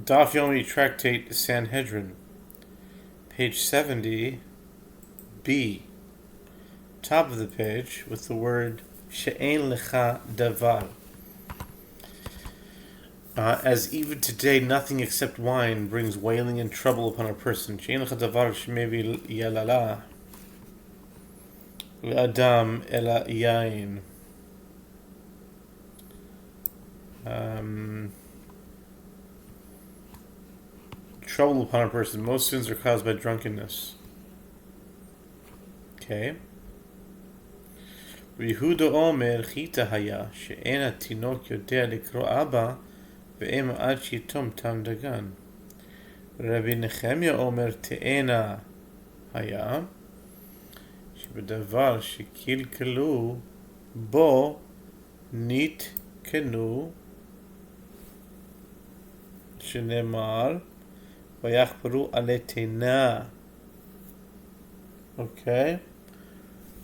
Daf Yomi Tractate Sanhedrin, page 70, B. Top of the page with the word She'en lecha davar. As even today nothing except wine brings wailing and trouble upon a person. She'en lecha davar shemevi yalala Adam ela yain. Trouble upon a person. Most sins are caused by drunkenness. Okay. Yehuda Omer Chita Haya she'en hatinok yodea likro Abba ve'em ad shitom tam dagan. Rabbi Nechemia Omer Te'ena Haya שבדבר שקלקלו בו נתקנו שנאמר ויחפרו עלי תאנה. אוקיי?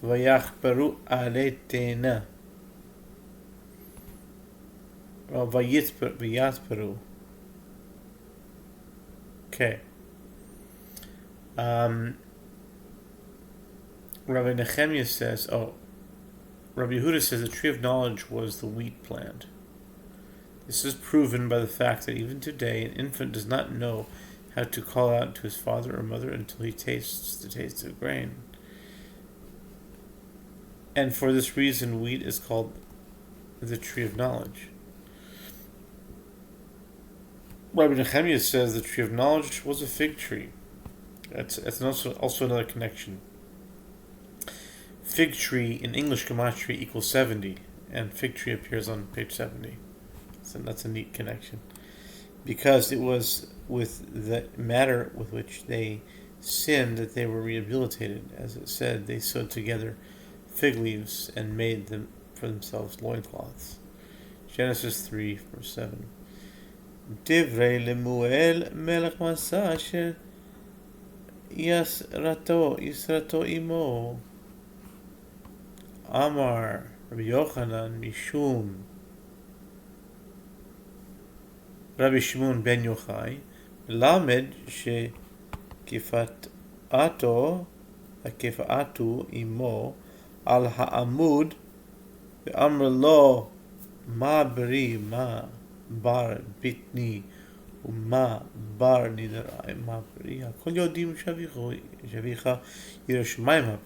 ויחפרו עלי תאנה. או ויתפרו. Okay. Rabbi Nechemia says, Rabbi Yehuda says the tree of knowledge was the wheat plant. This is proven by the fact that even today an infant does not know how to call out to his father or mother until he tastes the taste of grain. And for this reason, wheat is called the tree of knowledge. Rabbi Nechemia says the tree of knowledge was a fig tree. That's also another connection. Fig tree in English gematria equals 70, and fig tree appears on page 70. So that's a neat connection. Because it was with the matter with which they sinned that they were rehabilitated. As it said, they sewed together fig leaves and made them for themselves loincloths. Genesis 3, verse 7. Divrei Lemuel melech Masa Yisrato imo. Amar Rabbi Yochanan Mishum Rabbi Shimon ben Yochai Lamed Kifatu imo al ha'amud ve'amr lo ma beri ma bar bitni u'ma bar nidarai ma beri hakol yodim shavicha Yerushalayim.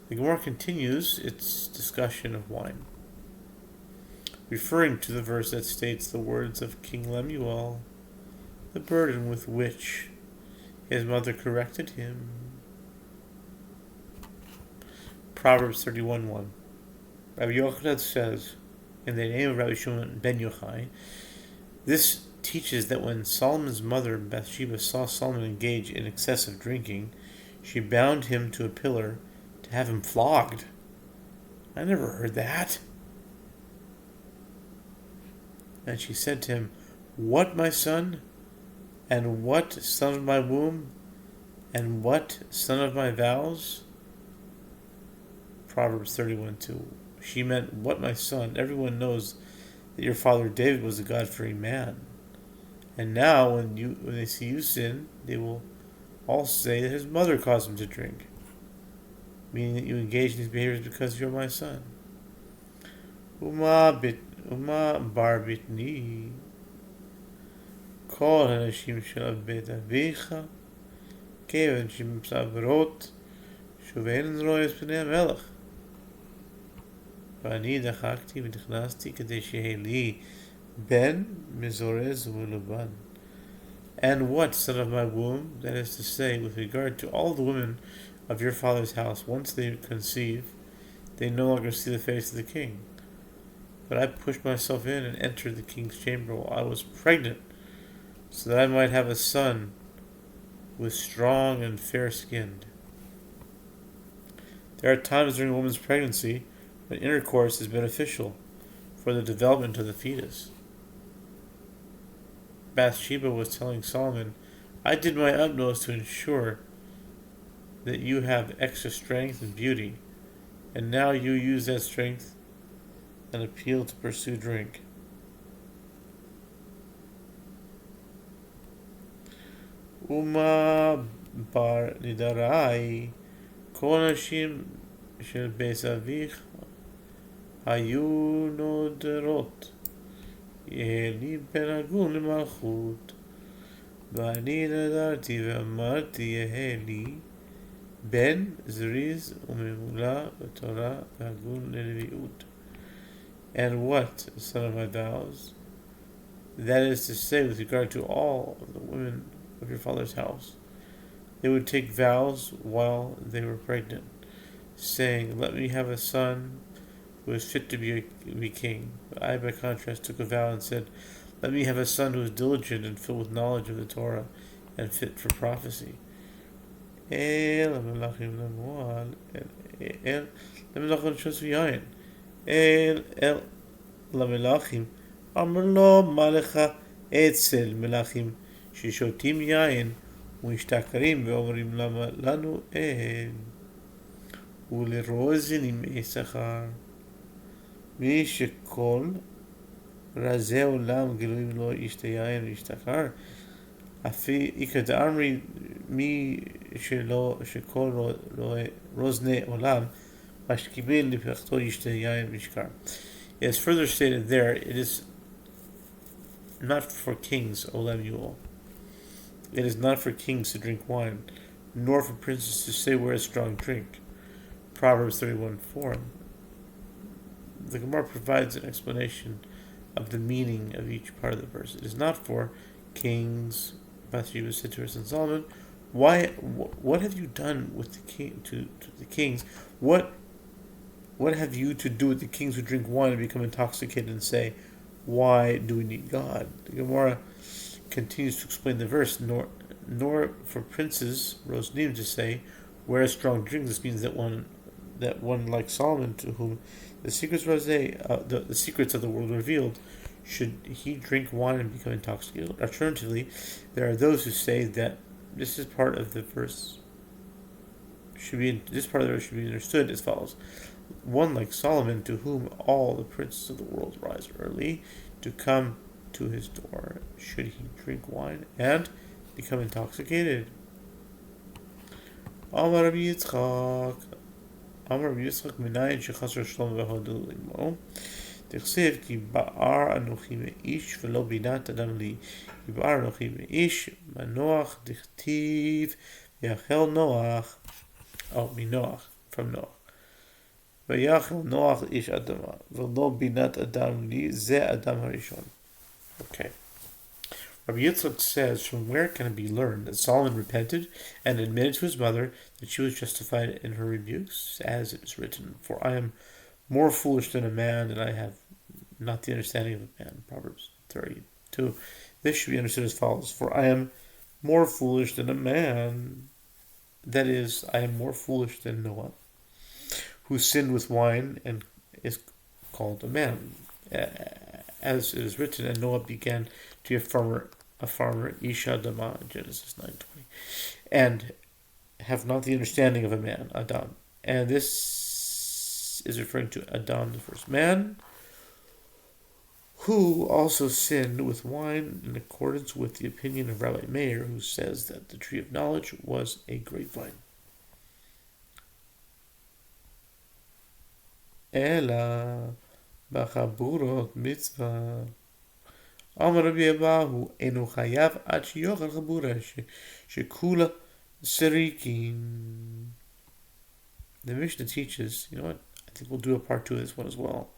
The Gemara continues its discussion of wine, referring to the verse that states the words of King Lemuel, the burden with which his mother corrected him. Proverbs 31:1. Rabbi Yochanan says, in the name of Rabbi Shimon ben Yochai, this teaches that when Solomon's mother Bathsheba saw Solomon engage in excessive drinking, she bound him to a pillar to have him flogged. I never heard that. And she said to him, "What, my son? And what, son of my womb? And what, son of my vows?" Proverbs 31:2. She meant, "What, my son? Everyone knows that your father David was a God-fearing man. And now, when they see you sin, they will all say that his mother caused him to drink, meaning that you engage in these behaviors because you're my son." Uma bar bitni kol hanashim shel bet avicha kevan shemsavrot shuvein royes bnei hamelech ואני דחקתי ונכנסתי כדי שיהיה לי Ben Mizorez Uluban. And what, son of my womb? That is to say, with regard to all the women of your father's house, once they conceive, they no longer see the face of the king. But I pushed myself in and entered the king's chamber while I was pregnant, so that I might have a son with strong and fair-skinned. There are times during a woman's pregnancy when intercourse is beneficial for the development of the fetus. Bathsheba was telling Solomon, "I did my utmost to ensure that you have extra strength and beauty, and now you use that strength and appeal to pursue drink." Uma bar nidarai, כל הנשים של בית אביך היו נודרות. יהיה לי בן הגון למלכות. ואני נדרתי ואמרתי יהיה לי בן זריז וממולא בתורה והגון ללוויות. And what, son of my vows? That is to say, with regard to all of the women of your father's house, they would take vows while they were pregnant, saying, "Let me have a son who is fit to be king." But I, by contrast, took a vow and said, "Let me have a son who is diligent and filled with knowledge of the Torah and fit for prophecy." El Melachim Lemual, El Melachim Shosu Yain, El Lamelachim, Amr Lo Malecha Etzel Melachim, Shishotim Yain, ומשתכרים ואומרים למה לנו אין ולרוזן עם שכר מי שכל רזי עולם גלויים לו ישתה יין וישתכר אפי איכא דאמרי מי שלא שכל רוזני עולם משקיבל לפחתו ישתה יין וישכר. It is further stated there, it is not for kings, O Lemuel. It is not for kings to drink wine, nor for princes to say where is strong drink. Proverbs 31:4. The Gemara provides an explanation of the meaning of each part of the verse. It is not for kings. Bathsheba said to her son Solomon, "Why? What have you done with the king to the kings? What have you to do with the kings who drink wine and become intoxicated and say, why do we need God?" The Gemara continues to explain the verse, nor for princes, Rosnim, to say, where is strong drink. This means that one like Solomon, to whom the secrets the secrets of the world revealed, should he drink wine and become intoxicated. Alternatively, there are those who say that this part of the verse should be understood as follows: one like Solomon, to whom all the princes of the world rise early to come to his door, should he drink wine and become intoxicated? Amar Rabbi Yitzchak minayin shechasar shalom v'hodol limo תכסב כי בער אנוכי מאיש ולא בינת אדם לי כי בער אנוכי מאיש מנוח דכתיב ויחל נוח מנוח from Noach ויחל נוח איש אדמה ולא בינת אדם לי זה אדם הראשון. Okay. Rabbi Yitzchak says, from where can it be learned that Solomon repented and admitted to his mother that she was justified in her rebukes, as it is written, "For I am more foolish than a man, and I have not the understanding of a man." Proverbs 32. This should be understood as follows: "For I am more foolish than a man," that is, I am more foolish than Noah, who sinned with wine and is called a man. As it is written, and Noah began to be a farmer, Isha Dama, Genesis 9:20, and have not the understanding of a man, Adam. And this is referring to Adam, the first man, who also sinned with wine in accordance with the opinion of Rabbi Meir, who says that the tree of knowledge was a grapevine. Ela b'chaburot mitzvah. Amar Rabbi Abahu enu chayav ad sheyochel chabura shekula serikin. The Mishnah teaches, you know what, I think we'll do a part 2 of this one as well.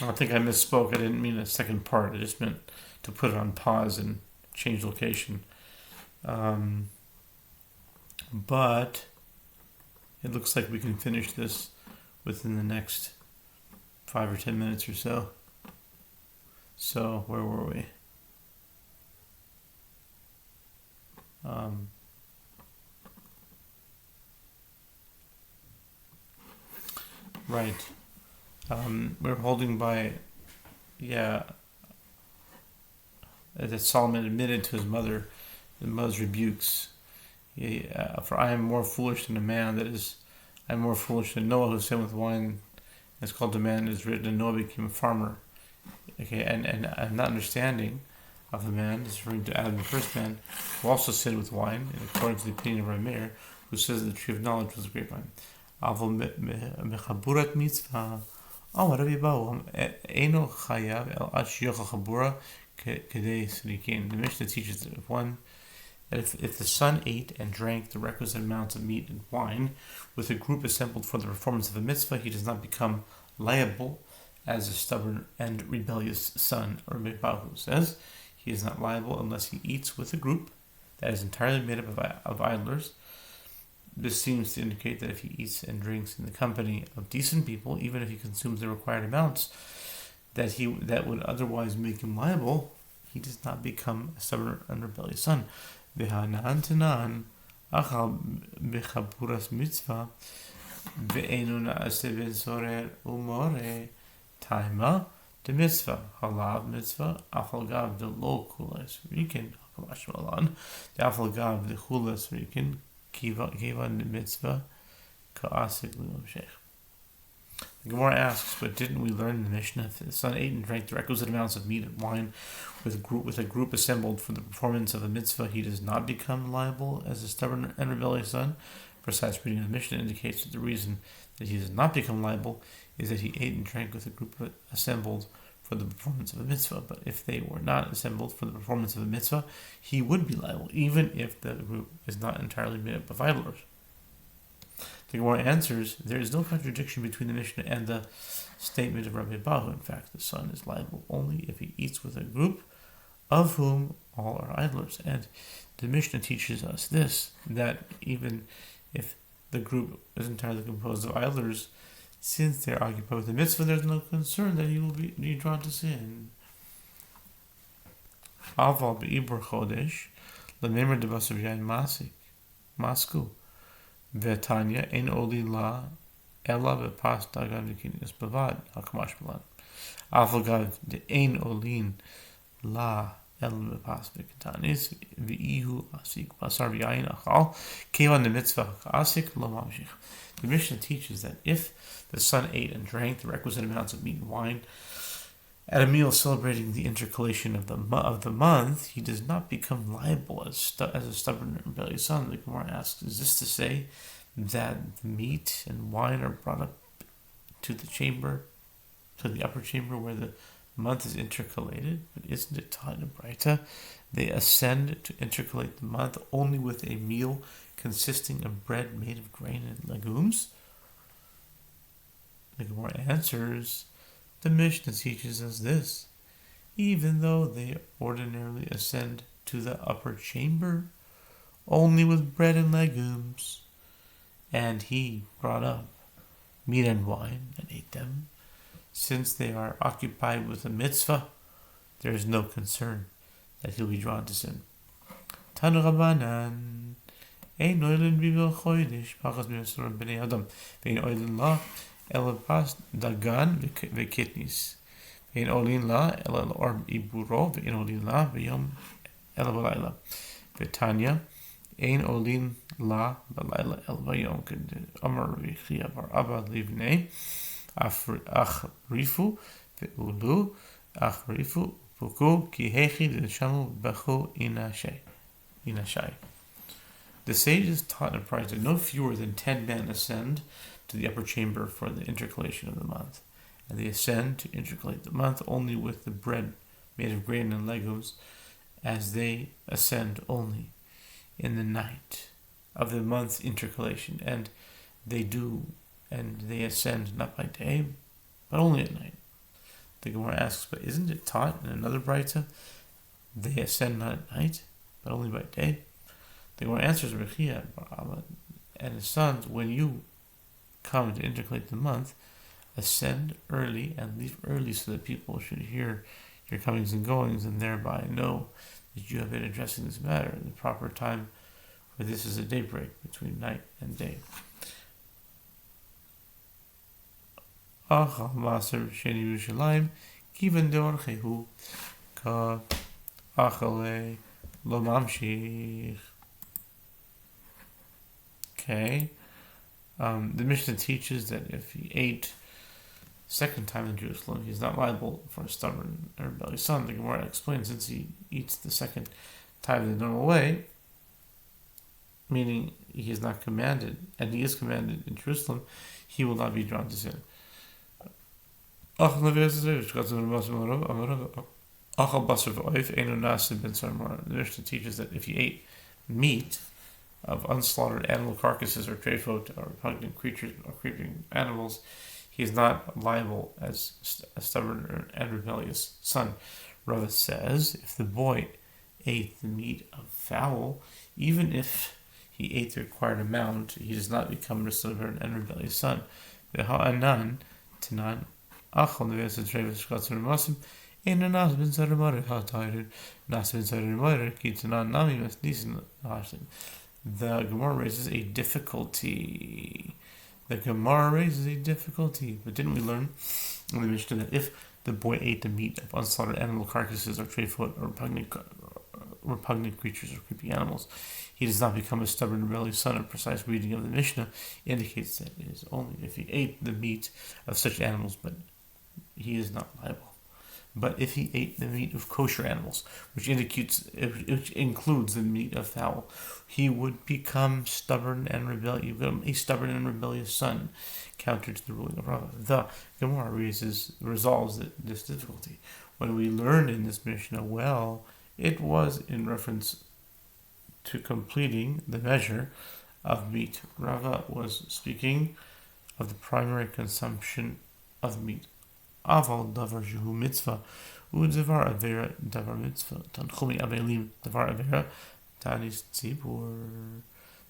I think I misspoke. I didn't mean a second part. I just meant to put it on pause and change location. But it looks like we can finish this within the next 5 or 10 minutes or so. So, where were we? Right. We're holding by, that Solomon admitted to his mother, the mother's rebukes. For I am more foolish than a man, that is, I am more foolish than Noah, who sinned with wine, as called a man, is written, and Noah became a farmer. Okay, and I'm not understanding of the man is referring to Adam, the first man, who also sinned with wine, in accordance to the opinion of Rameir, who says that the tree of knowledge was a grapevine. Avol mechaburat mitzvah. Rabbi Baum, Eino chayav el ad shiyocha chabura kedei srikin. The Mishnah teaches that if the son ate and drank the requisite amounts of meat and wine with a group assembled for the performance of a mitzvah, he does not become liable as a stubborn and rebellious son. Rabbi Bahu says he is not liable unless he eats with a group that is entirely made up of idlers. This seems to indicate that if he eats and drinks in the company of decent people, even if he consumes the required amounts that would otherwise make him liable, he does not become a stubborn and rebellious son. V'hanan tanan achal b'chaburas mitzvah ve'enu na'aseh v'zorer umore taima de mitzvah halav mitzvah afalgav de lo kulas rikin hakabash malan de afalgav de kulas rikin kiva de mitzvah ka'asik l'mamshech. The Gemara asks, but didn't we learn in the Mishnah if the son ate and drank the requisite amounts of meat and wine with a group assembled for the performance of a mitzvah, he does not become liable as a stubborn and rebellious son? Precise reading of the Mishnah indicates that the reason that he does not become liable is that he ate and drank with a group assembled for the performance of a mitzvah. But if they were not assembled for the performance of a mitzvah, he would be liable, even if the group is not entirely made up of idlers. The Gemara answers, there is no contradiction between the Mishnah and the statement of Rabbi Bahu. In fact, the son is liable only if he eats with a group of whom all are idlers. And the Mishnah teaches us this, that even if the group is entirely composed of idlers, since they are occupied with the mitzvah, there's no concern that he will be drawn to sin. Aval be'ibur chodesh, l'memar debasav yain masku. V'tanya ein oli la ela bepas dagan v'kinis bavad hakamash malan. Afagav de ein olin la ela bepas v'kitanis v'ihu asik basar v'yayin achal kevan the mitzvah asik lo mamshich. The Mishnah teaches that if the son ate and drank the requisite amounts of meat and wine at a meal celebrating the intercalation of the month, he does not become liable as a stubborn and rebellious son. The Gemara asks, is this to say that the meat and wine are brought up to the upper chamber where the month is intercalated? But isn't it taught in Braita they ascend to intercalate the month only with a meal consisting of bread made of grain and legumes? The Gemara answers, the Mishnah teaches us this, even though they ordinarily ascend to the upper chamber only with bread and legumes, and he brought up meat and wine and ate them, since they are occupied with a mitzvah, there is no concern that he'll be drawn to sin. Tanu Rabbanan, ein oilin b'mil chodesh, pachas b'yosor b'nei adam, ve'in oilin la, ela pas dagan v'kitnis, ve'in olin la, ela l'or iburo, ve'in olin la, ve'yom ela b'layla. V'tanya, ein olin la, b'layla el v'yom, k'd amar v'chia bar abba livnei, achrifu ve'ulu, achrifu puku, ki hechi d'shamu b'chu inashai. The sages taught in Braita that no fewer than 10 men ascend to the upper chamber for the intercalation of the month, and they ascend to intercalate the month only with the bread made of grain and legumes, as they ascend only in the night of the month's intercalation, and they ascend not by day, but only at night. The Gemara asks, but isn't it taught in another Braita they ascend not at night, but only by day? The Gemara answers, Rechia and his sons, when you come to intercalate the month, ascend early and leave early so that people should hear your comings and goings and thereby know that you have been addressing this matter. The proper time for this is a daybreak between night and day. Achal Maser Sheni Yerushalayim Kivan Deorchehu Ka Achale Lo Mamshich. Okay. The Mishnah teaches that if he ate second time in Jerusalem, he is not liable for a stubborn and rebellious son. The Gemara explains, since he eats the second time the normal way, meaning he is not commanded, and he is commanded in Jerusalem, he will not be drawn to sin. The Mishnah teaches that if he ate meat of unslaughtered animal carcasses or treifot or repugnant creatures or creeping animals, he is not liable as a stubborn and rebellious son. Rava says, if the boy ate the meat of fowl, even if he ate the required amount, he does not become a stubborn and rebellious son. V'ha'anan tanan achol neves treifot shkatzim remasim ein nas ben saramarer ha'tayred nas ben saramarer ki tanan nami mes nisin hashlim. The Gemara raises a difficulty. But didn't we learn in the Mishnah that if the boy ate the meat of unslaughtered animal carcasses or treifot or repugnant creatures or creepy animals, he does not become a stubborn rebellious son? A precise reading of the Mishnah indicates that it is only if he ate the meat of such animals, but he is not liable. But if he ate the meat of kosher animals, which includes the meat of fowl, he would become stubborn and rebellious son, counter to the ruling of Rava. The Gemara resolves this difficulty. When we learned in this Mishnah, it was in reference to completing the measure of meat. Rava was speaking of the primary consumption of meat. Aval davar shehu mitzvah, u'davar avera davar mitzvah. Tanchumi avelim davar avera tanis tzibur.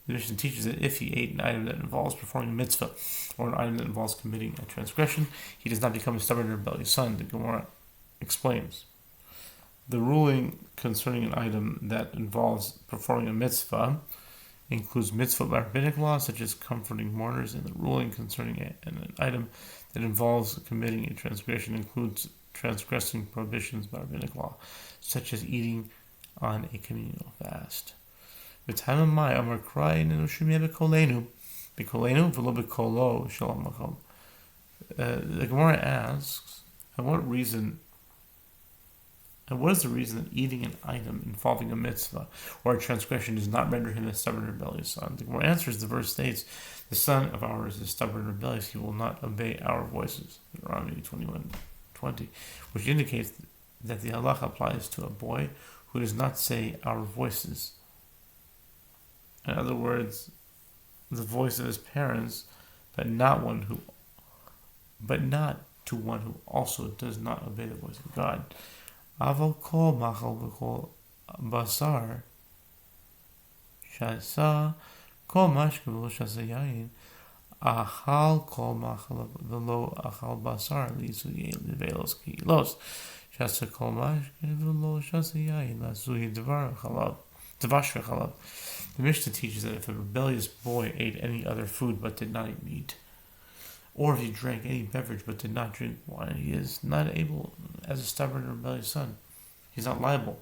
The Mishnah teaches that if he ate an item that involves performing a mitzvah, or an item that involves committing a transgression, he does not become a stubborn and rebellious son. The Gemara explains. The ruling concerning an item that involves performing a mitzvah includes mitzvah by rabbinic law, such as comforting mourners, and the ruling concerning an item that involves committing a transgression includes transgressing prohibitions by rabbinic law, such as eating on a communal fast. The Gemara asks, what is the reason that eating an item involving a mitzvah or a transgression does not render him a stubborn and rebellious son? The Gemara answers, the verse states, the son of ours is stubborn and rebellious, he will not obey our voices, Deuteronomy 21:20, which indicates that the halacha applies to a boy who does not say our voices. In other words, the voice of his parents, but not to one who also does not obey the voice of God. Aval kol machal v'kol basar shasa kol mashke v'lo shasa yayin achal kol machal v'lo achal basar lisu yevelos kilos shasa kol mashke v'lo shasa yayin lasu dvash v'chalav. The Mishnah teaches that if a rebellious boy ate any other food but did not eat meat, or if he drank any beverage but did not drink wine, he is not able as a stubborn and rebellious son. He's not liable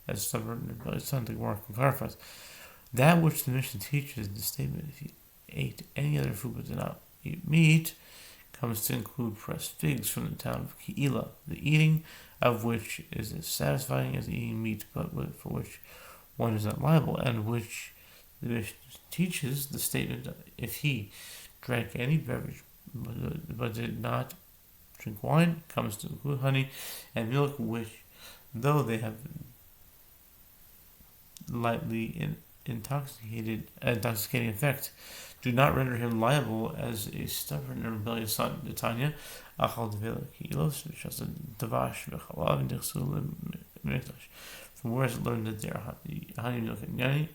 as a stubborn and rebellious son. The Gemara clarifies that which the Mishnah teaches in the statement, if he ate any other food but did not eat meat, comes to include pressed figs from the town of Ke'ilah, the eating of which is as satisfying as eating meat, but for which one is not liable, and which the Mishnah teaches the statement, if he drank any beverage but did not drink wine, comes to include honey and milk, which, though they have lightly intoxicating effect, do not render him liable as a stubborn and rebellious son. The Tanya, achal devela kilos, davash v'chalav nechsul mikdash. From where is it learned that there are honey, milk, and yani?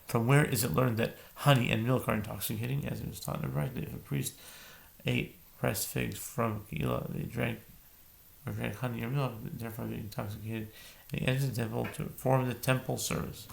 From where is it learned that honey and milk are intoxicating, as it was taught in the right? If a priest ate pressed figs from Ke'ilah, they drank honey or milk, therefore being intoxicated, and he entered the temple to perform the temple service.